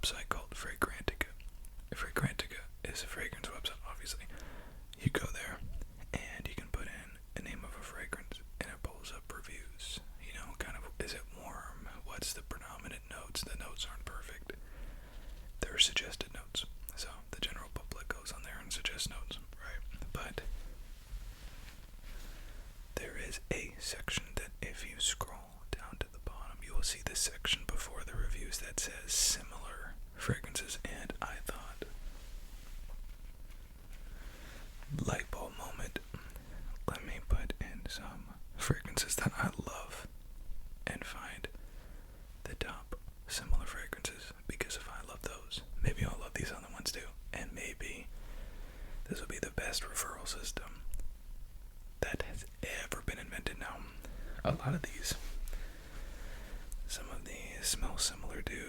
website called Fragrantica. Fragrantica is a fragrance website, obviously. You go there, and you can put in a name of a fragrance, and it pulls up reviews. You know, kind of, is it warm? What's the predominant notes? The notes aren't perfect. There are suggested notes. So, the general public goes on there and suggests notes, right? But there is a section that if you scroll down to the bottom, you will see this section before the reviews that says similar fragrances, and I thought, light bulb moment, let me put in some fragrances that I love and find the top similar fragrances, because if I love those, maybe I'll love these other ones too, and maybe this will be the best referral system that has ever been invented. Now, a lot of these, some of these smell similar to,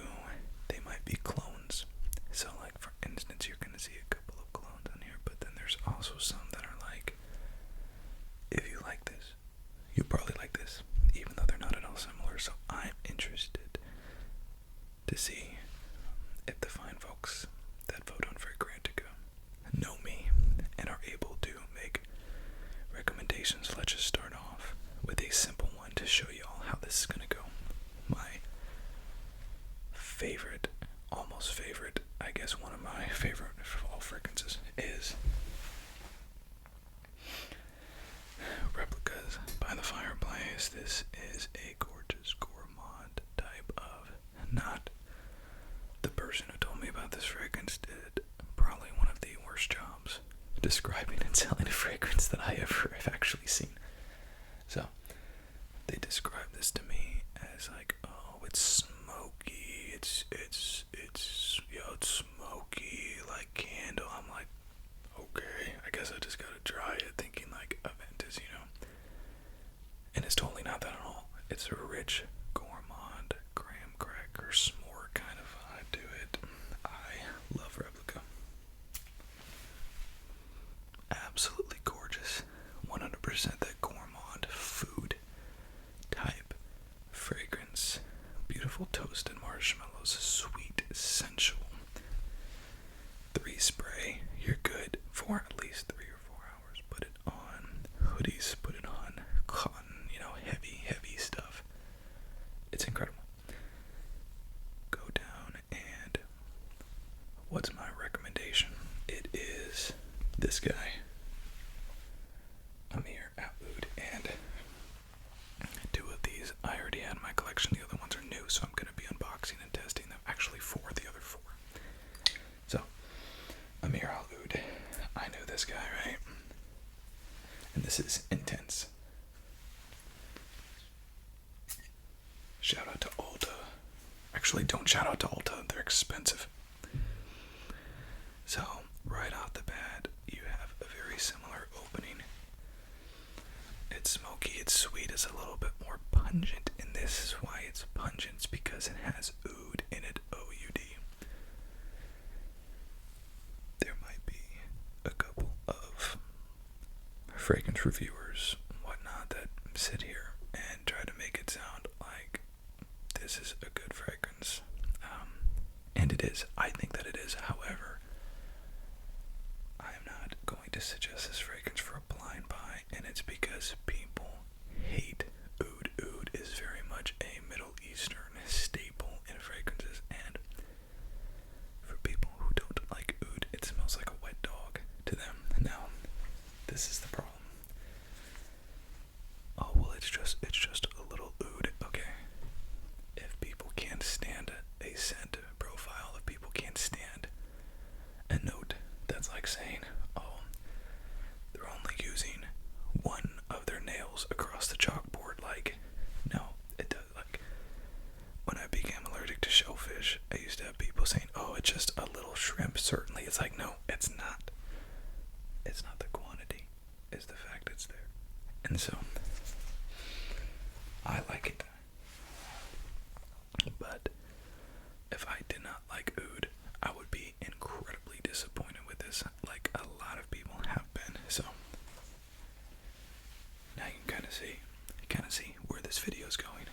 they might be clones. So like, for instance, you're going to see a couple of clones on here, but then there's also some that are like, if you like this, you probably like this, even though they're not at all similar. So I'm interested to see if the fine folks that vote on Fragrantica know me and are able to make recommendations. Let's just start off with a simple one to show you all how this is going to go. My favorite, almost favorite, I guess one of my favorite of all fragrances is Replicas by the Fireplace. This is a gorgeous gourmand type of, not the person who told me about this fragrance did probably one of the worst jobs describing and selling a fragrance that I ever have actually seen. So they described this to me as like, oh, it's smoky, it's smoky like candle. I'm like, okay, I guess I just gotta try it, thinking like Aventus, you know. And it's totally not that at all. It's a rich gourmand graham cracker s'more kind of vibe to it. I love Replica. Absolutely gorgeous. 100% that gourmand food type fragrance. Beautiful toasted marshmallows, sweet, sensual. 3 spray, you're good for at least 3 or 4 hours. Put it on hoodies, put it on cotton, you know, heavy stuff. It's incredible. Go down, and what's my recommendation? It is this guy, Amir Oud, and 2 of these I already had in my collection. The other ones are new, so I'm going to be unboxing and testing them. Actually, 4, the other 4. So, Amir Oud, I know this guy, right? And this is intense. Shout out to Ulta. Actually, don't shout out to Ulta, they're expensive. So, right off the bat, you have a very similar opening. It's smoky, it's sweet, it's a little bit more pungent, and this is why it's pungent. It's because it has oud in it, O-U-D. There might be a couple of fragrance reviewers, whatnot, that sit here and try to make it sound like this is a good fragrance. And it is. I think that it is. However, I am not going to suggest this fragrance for a blind buy, and it's because people hate oud. Oud is very much a Middle Eastern staple in fragrances, and for people who don't like oud, it smells like a wet dog to them. Now, this is the problem. Oh, well, it's just a little oud. Okay. If people can't stand a scent profile, if people can't stand a note that's like saying, oh, they're only using one of their nails across the chalkboard, like, no, it does. Like, when I became allergic to shellfish, I used to have people saying, oh, it's just a little shrimp. Certainly, it's like, no, it's not. It's not the quantity, it's the fact it's there. And so, I like it. But if I did not like oud, I would be incredibly disappointed with this, like a lot of people have been. So now you can kind of see where this video is going.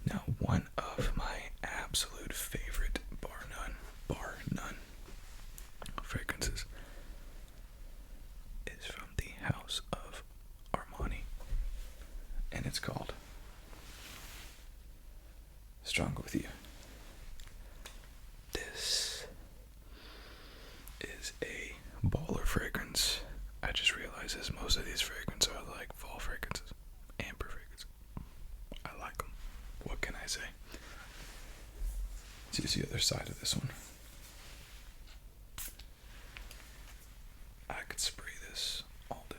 Now, one of my absolute favorites is a baller fragrance. I just realized as most of these fragrances are like fall fragrances, amber fragrances. I like them. What can I say? Let's use the other side of this one. I could spray this all day.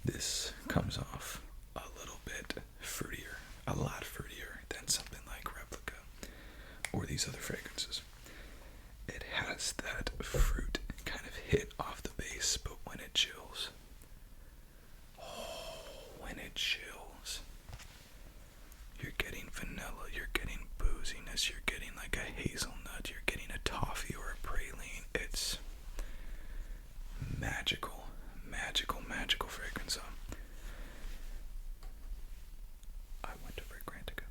This comes off a little bit fruitier, a lot fruitier than something like Replica or these other fragrances. It has that fruit kind of hit off the base, but when it chills, you're getting vanilla, you're getting booziness, you're getting like a hazelnut, you're getting a toffee or a praline. It's magical, magical, magical fragrance. I went to Fragrantica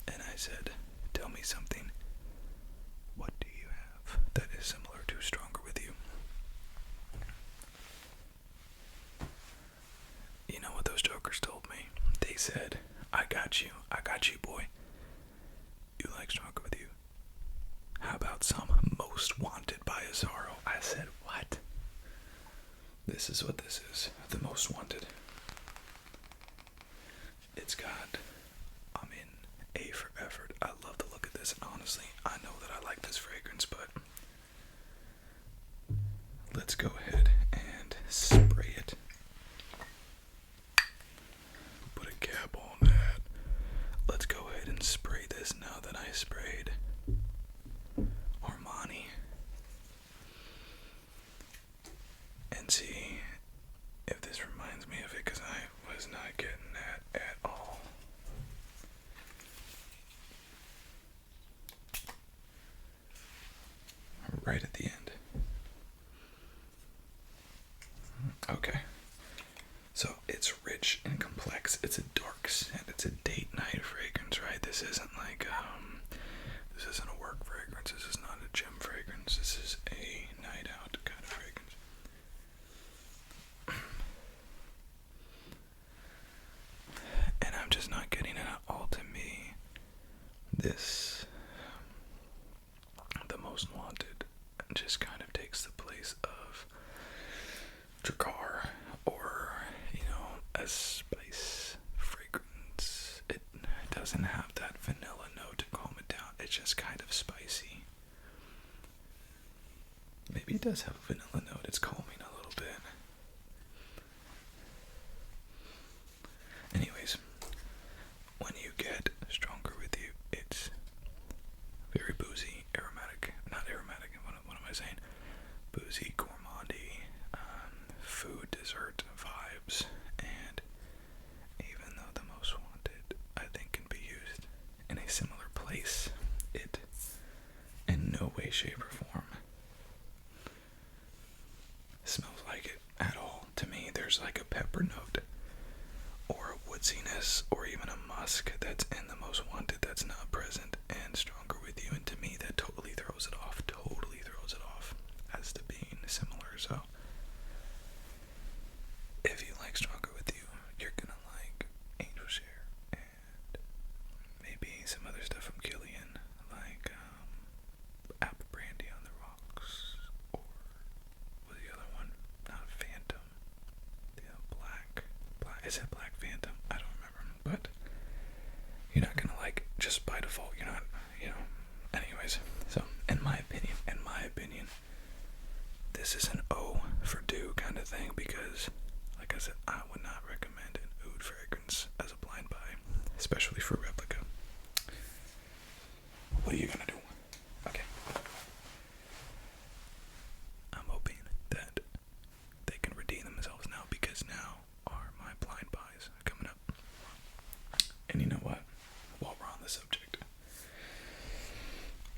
and I said, tell me something. What do you have that is similar to Stronger With You? You know what those jokers told me? They said, I got you, boy. You like Stronger With You? How about some Most Wanted by Azarro? I said, what? This is what this is, the Most Wanted. It's got, I'm in A for effort. I love the look of this, and honestly, I know that I like this fragrance, but let's go ahead and spray it. Put a cap on that. Let's go ahead and spray this now that I sprayed Armani. And see if this reminds me of it, because I was not getting that at all. Right at the end. Okay. So it's rich and complex. It's a dark scent. It's a date night fragrance, right? This isn't like this isn't a work fragrance. This is not a gym fragrance. This is a night out kind of fragrance. And I'm just not getting it at all. To me, this, the Most Wanted, just kind of takes the place of Drakkar or, a spice fragrance. It doesn't have that vanilla note to calm it down. It's just kind of spicy. Maybe it does have a vanilla note. It's calming a little bit. Anyways, when you get Stronger With You, it's very boozy, aromatic, not aromatic, what am I saying? Boozy, gourmandy, food, dessert vibes, and even though the Most Wanted, I think, can be used in a similar place, it, in no way, shape, or form, smells like it at all. To me, there's like a pepper note, or a woodsiness, or even a musk that's in the Most Wanted that's not present in Stronger With You, and to me that totally throws it off as to being similar. So if you like Stronger With You, you're gonna like Angel Share and maybe some other stuff from Killian, like Apple Brandy on the Rocks, or what's the other one? Not Phantom. Black. Is it Black Phantom? I don't remember. But you're not gonna like, just by default, you're not, anyways. So in my opinion, this is an O for do kind of thing, because like I said, I would not recommend an oud fragrance as a blind buy, especially for Replica. What are you gonna do? Okay. I'm hoping that they can redeem themselves now, because now are my blind buys coming up. And you know what? While we're on the subject,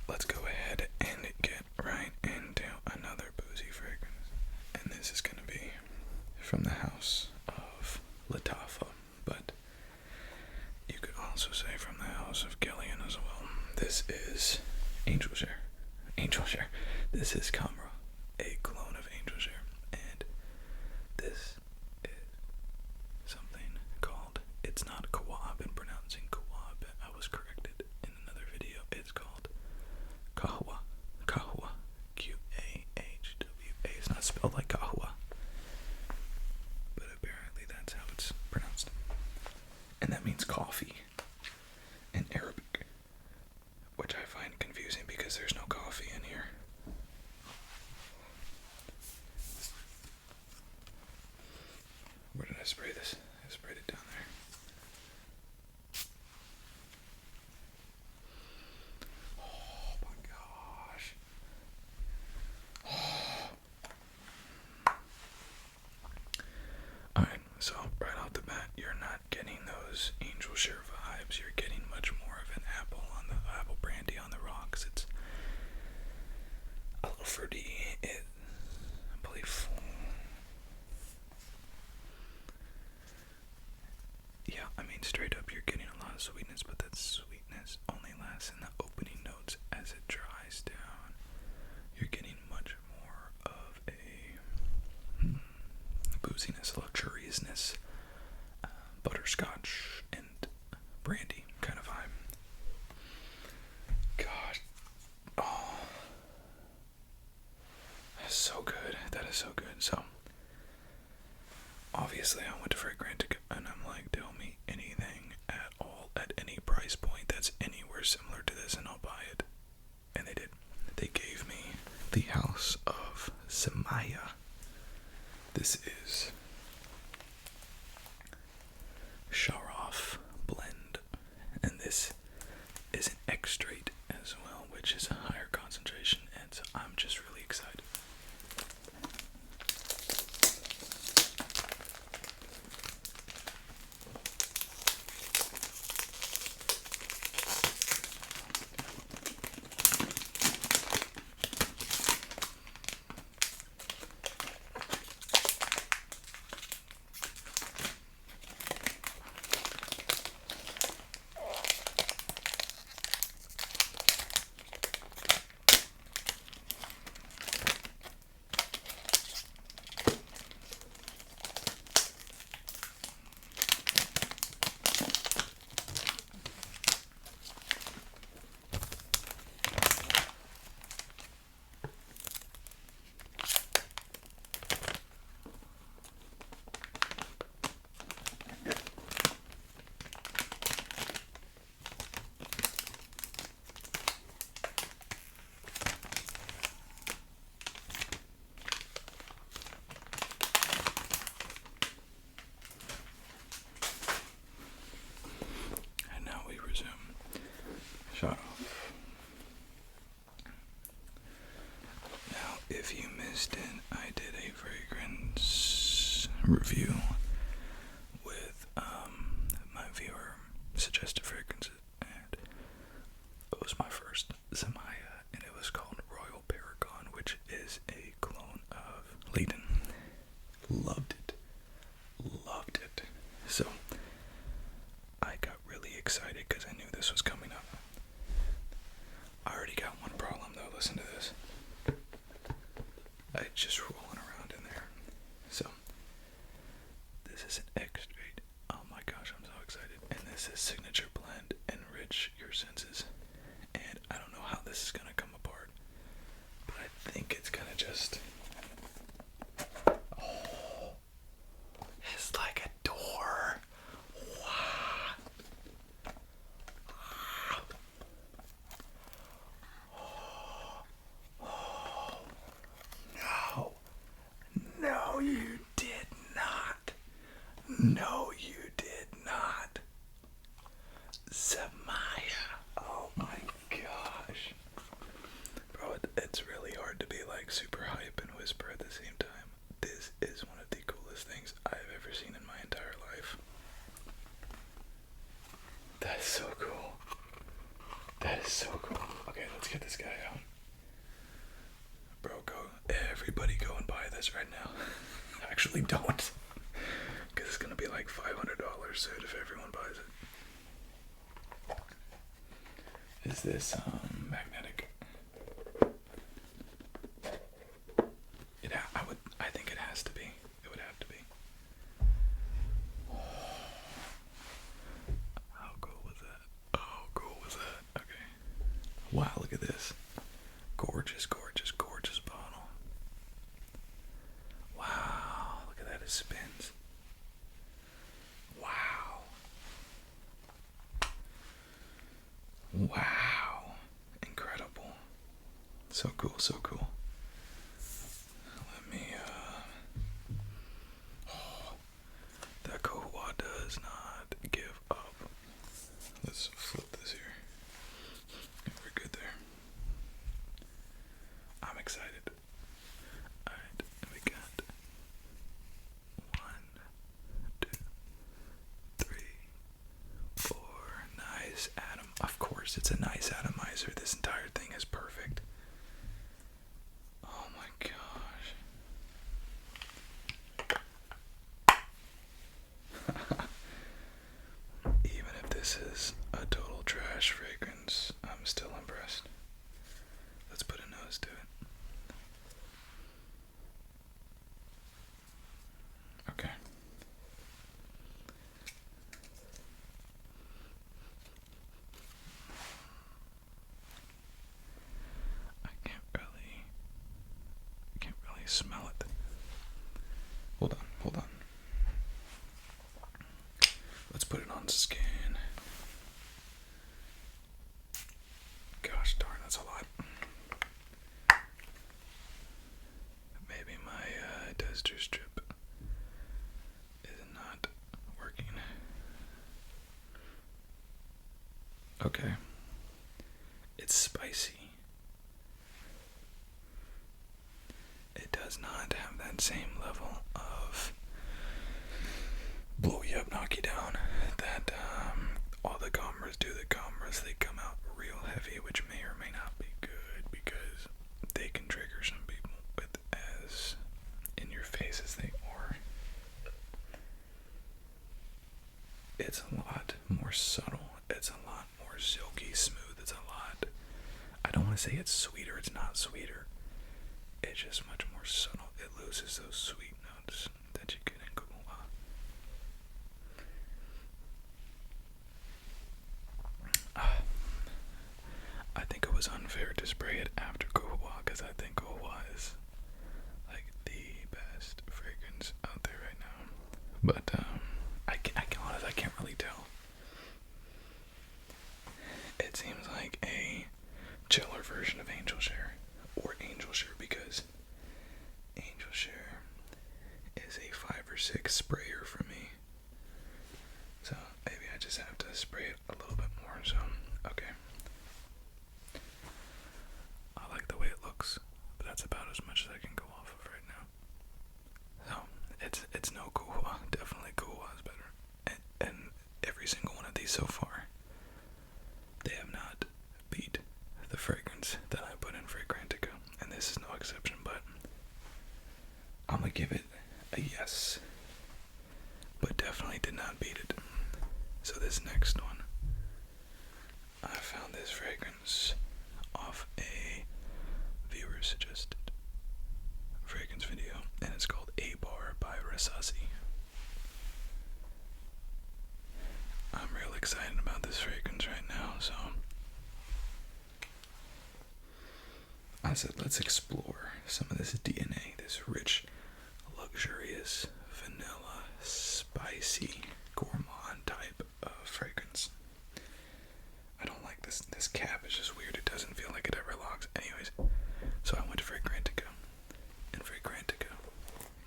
let's go ahead and get right into another boozy fragrance. And this is going to be from the house of Lattafa, but you could also say from the house of Killian as well. This is Angel Share. This is Kamrah, a clone of Angel Share. And this is something called, it's not Qahwa. I've been pronouncing Qahwa, but I was corrected in another video. It's called Qahwa. Qahwa. Qahwa. because there's no coffee in here. Where did I spray this? I sprayed it down there. Oh my gosh. Alright, so right off the bat, you're not getting those angel share vibes. You're getting much more of an apple brandy on the rocks. It's a little fruity. I believe. Yeah, I mean, straight up, you're getting a lot of sweetness, but that sweetness only lasts in the opening notes. As it dries down, you're getting much more of a booziness, luxuriousness, butterscotch, and brandy kind of vibe. God. Oh. That's so good. That is so good. So, obviously, I went to Fragrantica, and I'm like, tell me anything at all, at any price point that's anywhere similar to this, and I'll buy it. And they did. They gave me the House of Zimaya. This is Sharaf blend, and this is an extrait as well, which is a higher concentration, and so I'm just really excited. Sharaf. Now, if you missed it, I did a fragrance review with my viewer suggested fragrances, and it was my first Zimaya, and it was called Royal Paragon, which is a clone of Layton. Loved it. Loved it. So, I got really excited because I knew this was coming up. I already got one problem though, listen to this. It's just rolling around in there. So, this is an extrait. Oh my gosh, I'm so excited. And this is Signature Blend, Enrich Your Senses. And I don't know how this is gonna come apart, but I think it's gonna just... Oh, it's like a door. Wow. No, you did not. No, you did not. Zimaya. Oh my gosh. Bro, it's really hard to be like super hype and whisper at the same time. This is one of the coolest things I've ever seen in my entire life. That's so cool. That is so cool. Okay, let's get this guy out. Bro, everybody go and buy this right now. Actually, don't. Because it's going to be like $500 soon if everyone buys it. Is this magnetic? I think it has to be. It would have to be. How cool was that? How cool was that? Okay. Wow, look at this. Gorgeous, gorgeous, gorgeous bottle. Wow, look at that, it spins. Wow. Wow. Incredible. So cool, so cool. Let me, oh, that Qahwa does not give up. Let's flip this here. Yeah, we're good there. I'm excited. Alright, we got 1, 2, 3, 4. Nice atom. Of course, it's a nice atomizer. This entire thing is perfect. Oh my gosh. Even if this is a total trash fragrance, I'm still impressed. Let's put a nose to it. Okay. I can't really smell it. Hold on. Let's put it on skin. Gosh darn, that's a lot. Maybe my tester strip is not working. Okay. It's spicy. It does not have that same level of blow you up, knock you down that all the Khamrahs do. The Khamrahs, they come out real heavy, which may or may not be good because they can trigger some people with as in your face as they are. It's a lot more subtle. It's a lot more silky smooth. It's a lot. I don't want to say it's sweeter. It's not sweeter. It's just much more subtle. It loses those sweet notes that you get in Qahwa. I think it was unfair to spray it after Qahwa because I think Qahwa is like the best fragrance out there right now. But I can't really tell. It seems like a chiller version of Angel Share or Angel Share because Angel Share is a 5 or 6 sprayer for me. So maybe I just have to spray it a little bit more. So okay. I like the way it looks, but that's about as much as I can go off of right now. So it's no Qahwa. Definitely Qahwa is better. And every single one of these so far, they have not beat the fragrance that I put in Fragrantica, and this is no exception, but I'm gonna give it a yes, but definitely did not beat it. So this next one, I found this fragrance off a viewer suggested fragrance video, and it's called Ebhar by Rasasi. I'm real excited about this fragrance right now, so I said let's explore some of this DNA, this rich, luxurious, vanilla, spicy, gourmand type of fragrance. I don't like this cap, is just weird. It doesn't feel like it ever locks. Anyways, so I went to Fragrantica, and Fragrantica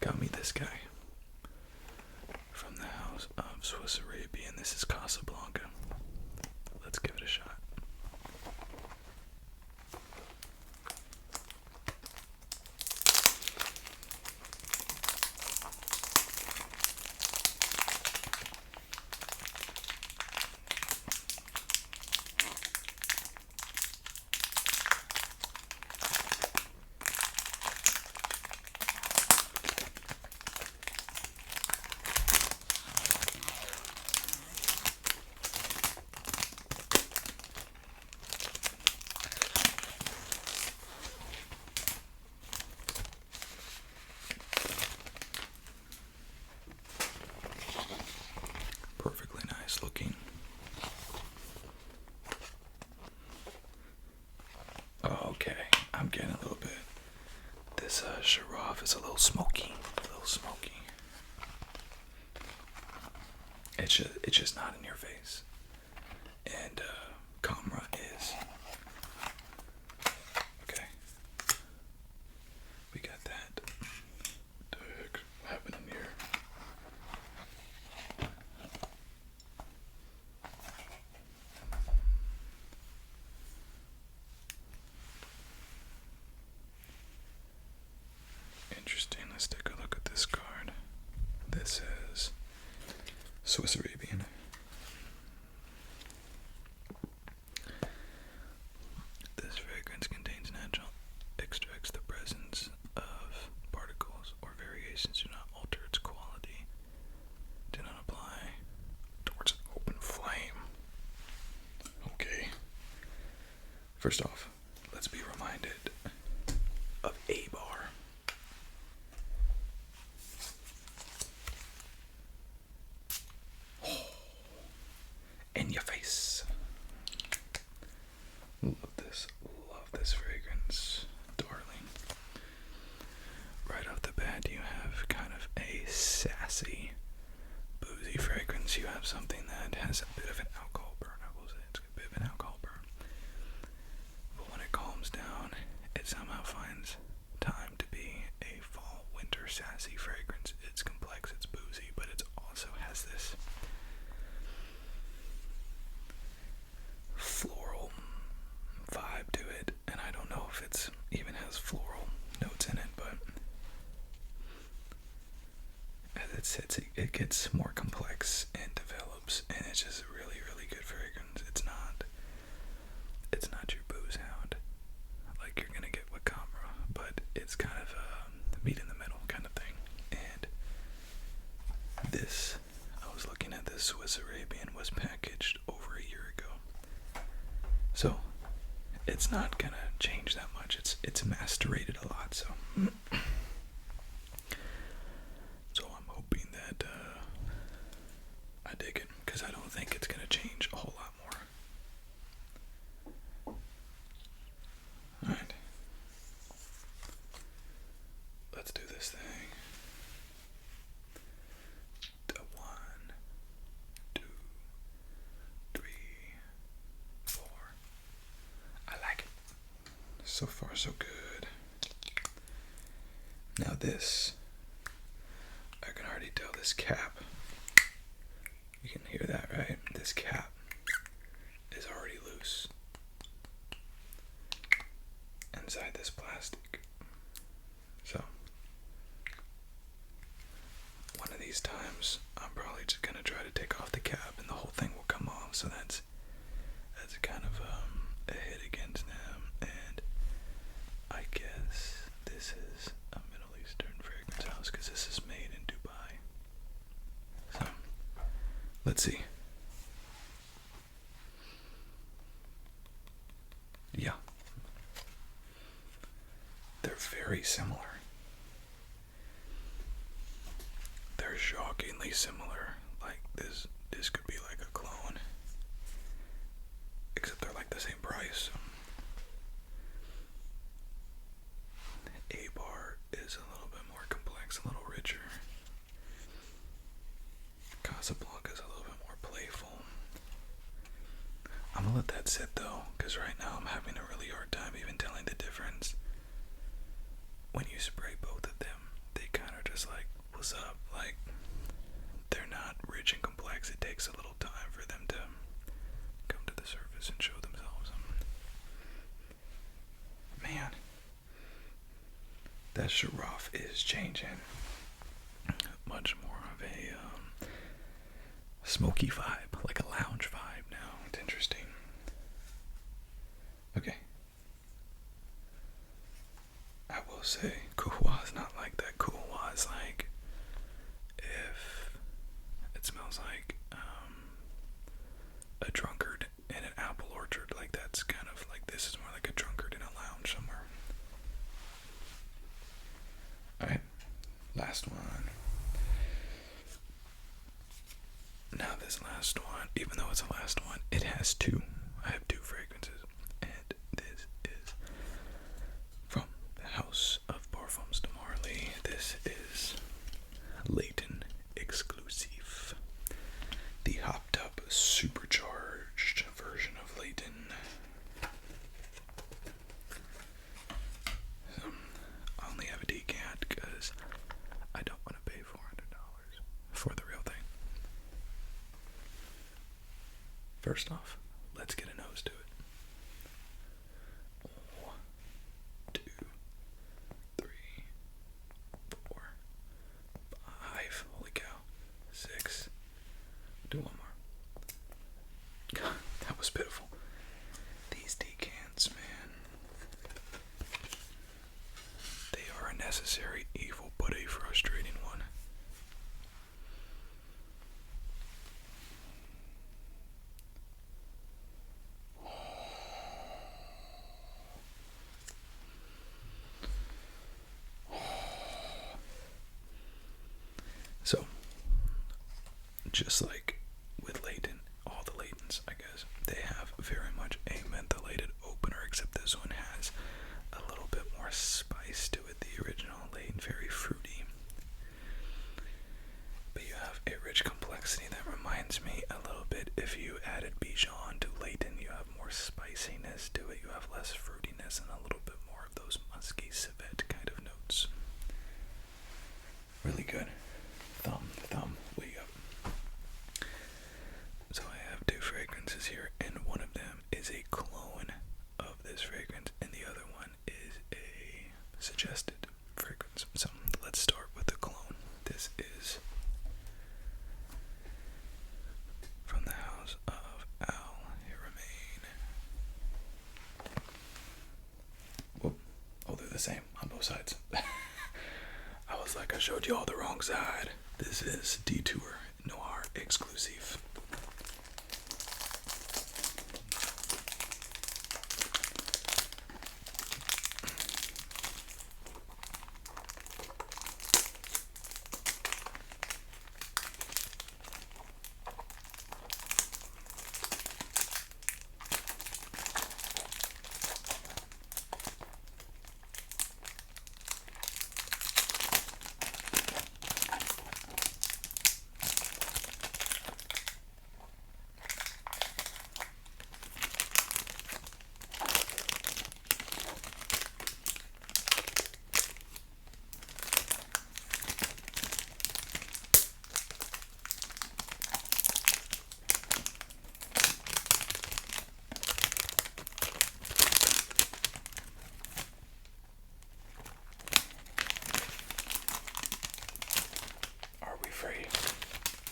got me this guy from the house of Swiss Arabian. This is Casablanca. Let's give it a shot. Perfectly nice looking. Okay, I'm getting a little bit. This Sharaf is a little smoky. It's just not in your face. And Kamrah is. Okay, First off, let's be reminded of ebhar. Oh, in your face. Love this fragrance, darling. Right off the bat, you have kind of a sassy, boozy fragrance. You have something that has a bit of an alcohol burn. I will say it's a bit of an alcohol burn. But when it calms down, it somehow finds time to be a fall, winter, sassy fragrance. It's complex, it's boozy, but it also has this floral vibe to it. And I don't know if it's even has floral notes in it, but as it sits, it gets more complex and develops, and it's just a really, really good fragrance. It's not your booze hound like you're gonna get with Kamrah, but it's kind of a meet in the middle kind of thing. And this, I was looking at this Swiss Arabian, was packaged over a year ago, so it's not gonna change that much. It's macerated a lot, so I'm hoping that I dig it, because I don't think it's gonna change a whole lot more. Alright, let's do this thing. 1, 2, 3, 4. I like it. So far, so good. Now this, I can already tell this cap. You can hear that, right? This cap is already loose inside this plastic. So, one of these times, I'm probably just gonna try to take off the cap and the whole thing will come off. So that's kind of a hit against them. And I guess this is a Middle Eastern fragrance house, because this is made in Dubai. So, let's see. Yeah. They're very similar. They're shockingly similar. Like this could be like a clone. Except they're like the same price. ebhar is a little bit more complex, a little richer. Casablanca is a little bit more playful. I'm gonna let that sit though, because right now I'm having a really hard time even telling the difference. When you spray both of them, they kind of just like, what's up? Like, they're not rich and complex. It takes a little time for them to come to the surface and show themselves. Man, that Sharaf is changing. Much more of a smoky vibe, like a lounge vibe now. It's interesting. Okay. I will say, Qahwa is not like that. Qahwa is like, if it smells like a drunkard in an apple orchard, like that's kind of like, this is more like a drunkard in a lounge somewhere. Alright, last one. Now this last one, even though it's the last one, it has two. I have two fragrances, and this is from the house of Parfums de Marley. This is Layton Exclusif, the hopped up, supercharged version of Layton. So, I only have a decant because I don't want to pay $400 for the real thing. First off, let's get a nose to it. 1, 2, 3, 4, 5. Holy cow. 6. Do one more. God, that was pitiful. These decants, man. They are a necessary evil, but a frustrating one. just like with Layton, all the Laytons, I guess, they have very much a mentholated opener, except this one has a little bit more spice to it. The original Layton, very fruity. But you have a rich complexity that reminds me a little bit, if you added Bichon to Layton, you have more spiciness to it, you have less fruitiness and a little bit more of those musky civet kind of notes. Really good. Thumb, what you got? So I have two fragrances here, and one of them is a clone of this fragrance, and the other one is a suggested fragrance. So let's start with the clone. This is from the house of Haramain. Whoop. Oh, they're the same on both sides. I was like, I showed you all the wrong side. This is Detour Noir Exclusif.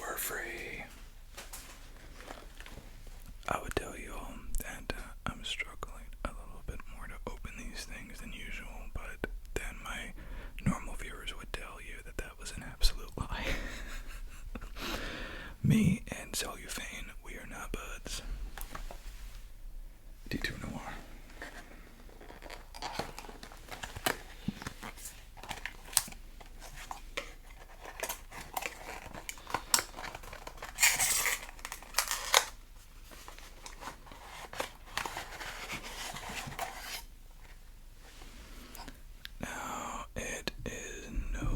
We're free. I would tell you all that I'm struggling a little bit more to open these things than usual, but then my normal viewers would tell you that that was an absolute lie. Me and Cellophane, we are not buds. Detour Noir.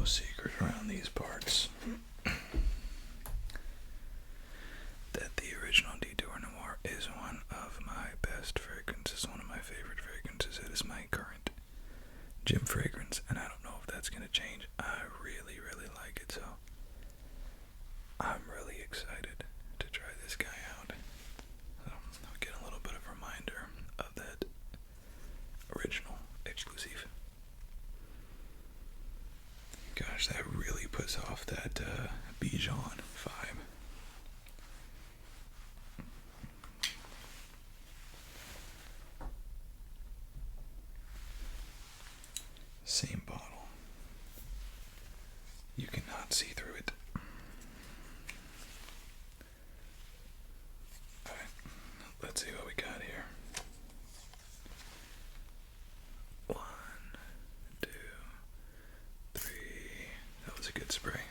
Secret around these parts that the original Detour Noir is one of my best fragrances, one of my favorite fragrances. It is my current gym fragrance, and I don't know if that's going to change. I really, really like it, so I'm really excited to try this guy out. So I'll get a little bit of a reminder of that original Exclusif. Gosh, that really puts off that Bichon vibe. Same bottle. You cannot see through it. Alright, let's see what we got here. 1, 2, 3. That was a good spray.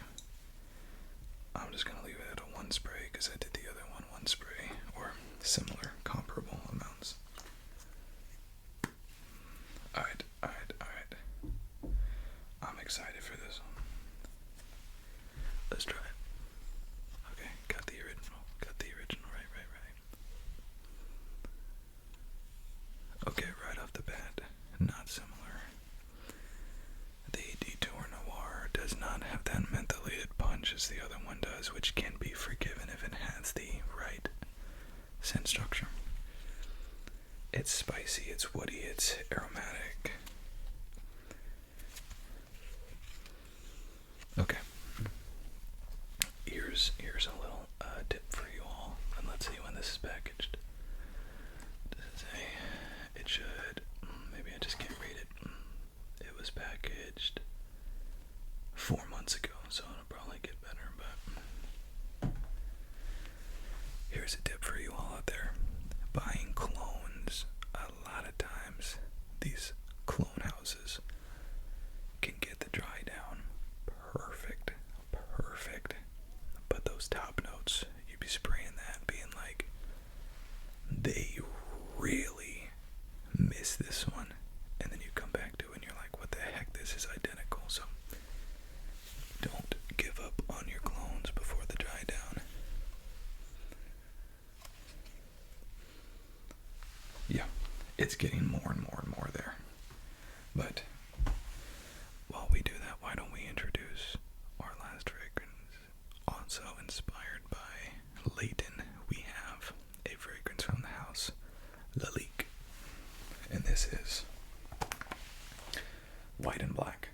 I'm just going to leave it at a 1 spray because I did the other one spray, or similar, comparable amounts. Alright. I'm excited for this one. Let's try it. Okay, got the original, right. Okay, right off the bat, not similar. The Detour Noir does not have that mentholated punch as the other one does, which can be forgiven if it has the right scent structure. It's spicy, it's woody, it's aromatic. Okay. Here's a little tip for you all, and let's see when this is packaged. It should, maybe I just can't read it. It was packaged 4 months ago, so it'll probably get better, but here's a tip for you all out there. Buying clones, a lot of times these it's this one, and then you come back to it and you're like, what the heck, this is identical. So don't give up on your clones before the dry down. Yeah, it's getting more and more and more there. But while we do that, why don't we introduce our last fragrance? Also inspired by Layton, we have a fragrance from the house, Lalique. And this is white and black.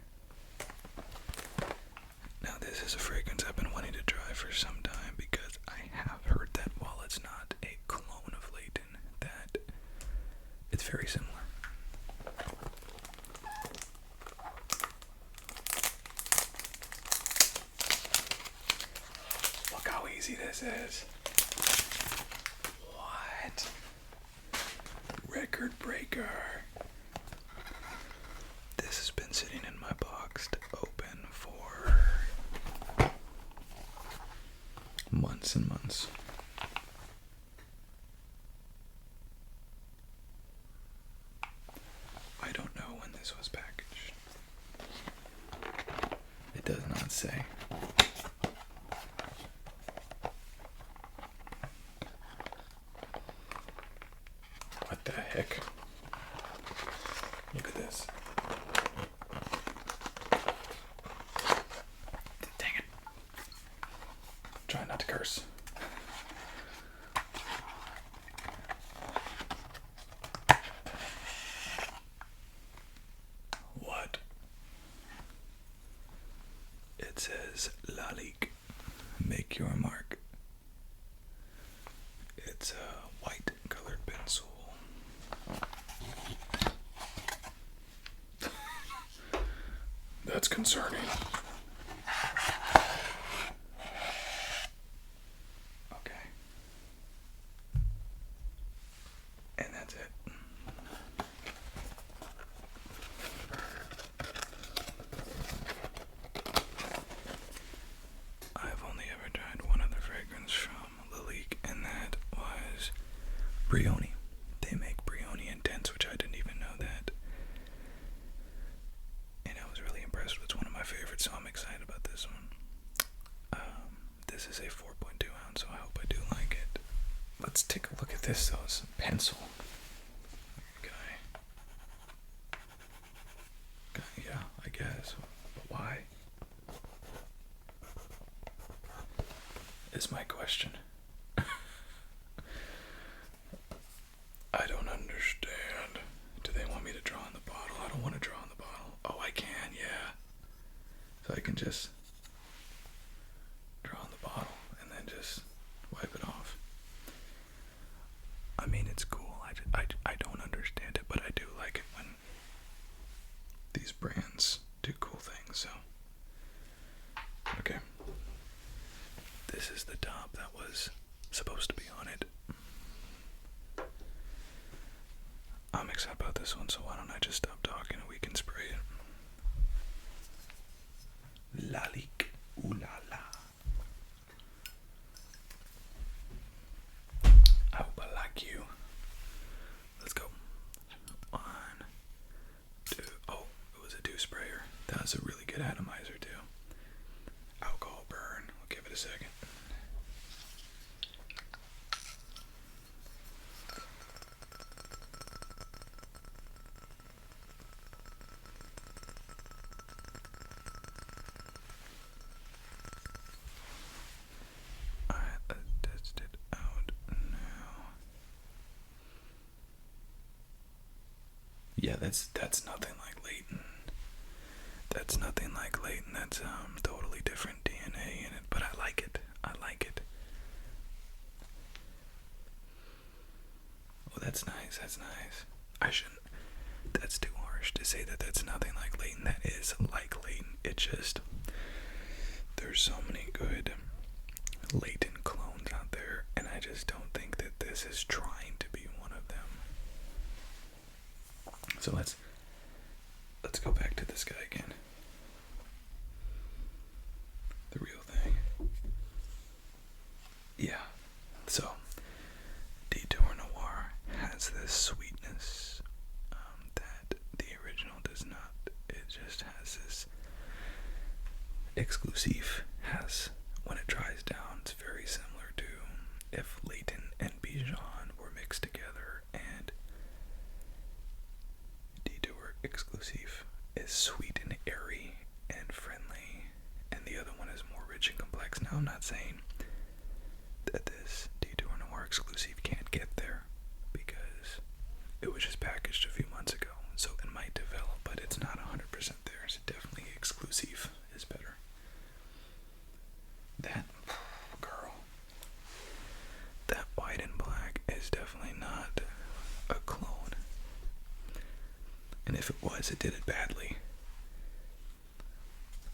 Now this is a fragrance I've been wanting to try for some time because I have heard that while it's not a clone of Layton, that it's very similar. Look how easy this is. What? Record breaker. This has been sitting in my box to open for months and months. I don't know when this was packaged. It does not say. What the heck? Look at this. Dang it. Try not to curse. What? It says Lalique, make your mark. It's a white colored pencil. That's concerning. Okay. And that's it. I've only ever tried one other fragrance from Lalique, and that was Brioni. They make Brioni Intense, which I didn't even know that. And I was really impressed with. It's one of my favorites, so I'm excited about this one. This is a 4.2 ounce, so I hope I do like it. Let's take a look at this, though. It's a pencil. Yeah, I guess. But why? Is my question. I don't understand. Do they want me to draw on the bottle? I don't want to draw on the bottle. Oh, I can, yeah. So I can just draw on the bottle and then just wipe it off. I mean, it's cool. I don't understand it, but I do like it when these brands do cool things, so. Okay. This is the top that was supposed to be on it. I'm excited about this one, so why don't I just stop talking and we can spray it. Lalique. Ooh la la. I hope I like you. Let's go. 1, 2. Oh, it was a 2 sprayer. That was a really good atomizer too. Alcohol burn. I'll give it a second. Yeah, that's nothing like Layton. That's nothing like Layton. That's totally different DNA in it, but I like it. I like it. Oh, that's nice. That's nice. I shouldn't. That's too harsh to say that that's nothing like Layton. That is like Layton. It just, there's so many good Layton clones out there, and I just don't think that this is trying to be one of them. So let's go back to this guy again. The real thing. Yeah. So Detour Noir has this sweetness. Exclusif has, when it dries down, it's very similar to if Layton and Bijan were mixed together, and Detour Exclusif is sweet and airy and friendly, and the other one is more rich and complex. Now, I'm not saying that this Detour Noir Exclusif can't get there, because it was just packaged a few months ago, so it might develop, but it's not 100% there, so definitely Exclusif is better. That, girl, that white and black is definitely not a clone, and if it was, it did it badly.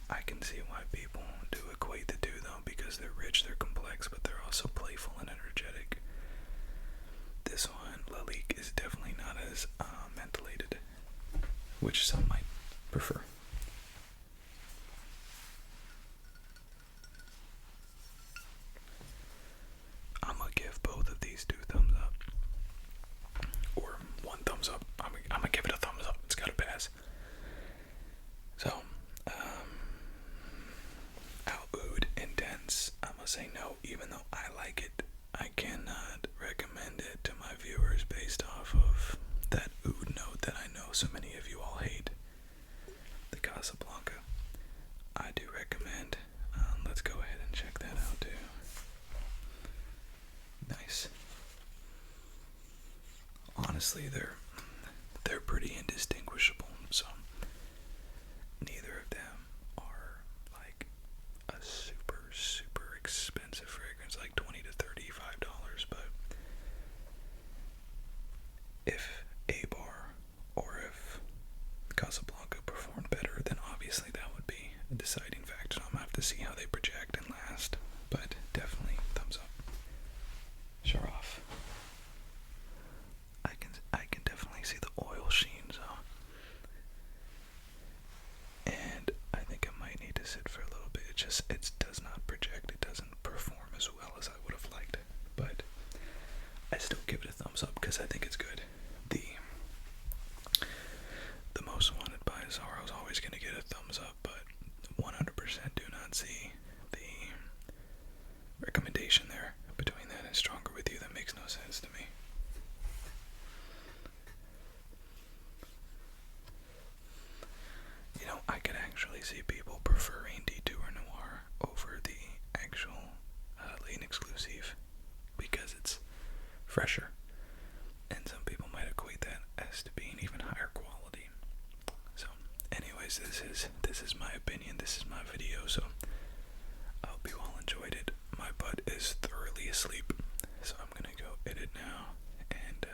I can see why people do equate the two, though, because they're rich, they're complex, but they're also playful and energetic. This one, Lalique, is definitely not as mentholated, which some might prefer. I'm gonna give both of these 2 thumbs up, or 1 thumbs up. I'm gonna give it a thumbs up. It's gotta pass. So, Oud Intense, I'm gonna say no, even though I like it. I cannot recommend it to my viewers based off of that oud note that I know so many of you all hate. The Casablanca, I do recommend. Let's go ahead and check that out too. Nice. Honestly, they're pretty indistinguishable, so neither of them are like a super expensive fragrance, like $20 to $35, but if ebhar or if Casablanca performed better, then obviously that would be a deciding factor. I'm gonna have to see how they project and last, but definitely thumbs up. Sharaf. I can definitely see the oil sheens on. And I think I might need to sit for a little bit. It does not project, it doesn't perform as well as I would have liked. But I still give it a thumbs up because I think it's good. The most wanted by Azarro is always gonna get a thumbs up, but 100% do not see the recommendation there between that and Stronger With You. That makes no sense to me. You know, I could actually see people preferring Detour Noir over the actual Layton Exclusif because it's fresher, and some people might equate that as to being even higher quality. So, anyways, this is my opinion. This is my video. So, I hope you all enjoyed it. My butt is thoroughly asleep, so I'm gonna go edit now. And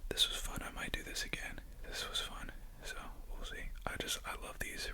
this was fun. I might do this again. This was fun. So we'll see. I love these